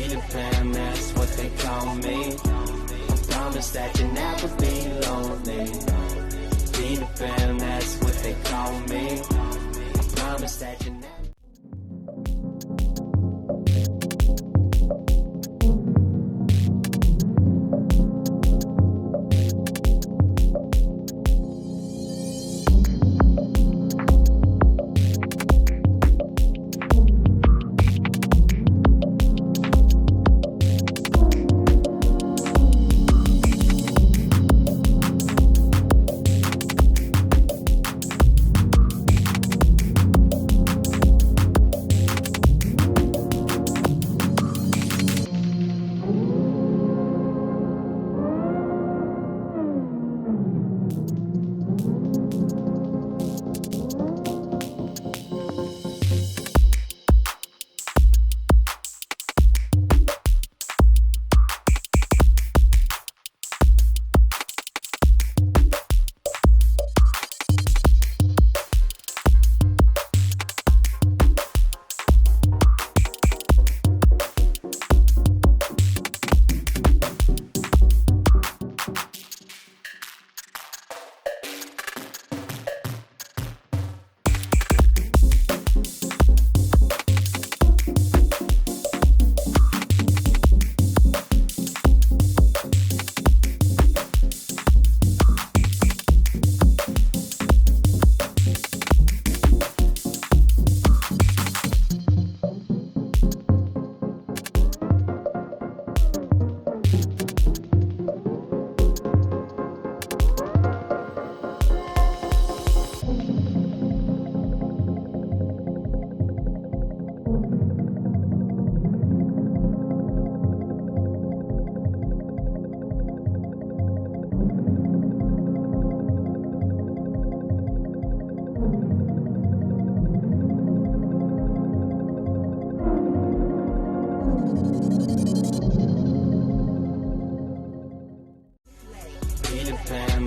Peter Pan, that's what they call me. I promise that you'll never be lonely. Peter Pan, that's what they call me. I promise that you never.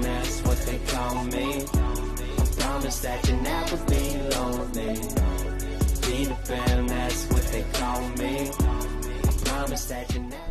That's what they call me. I promise that you'll never be lonely. Peter Pan, that's what they call me. I promise that you never.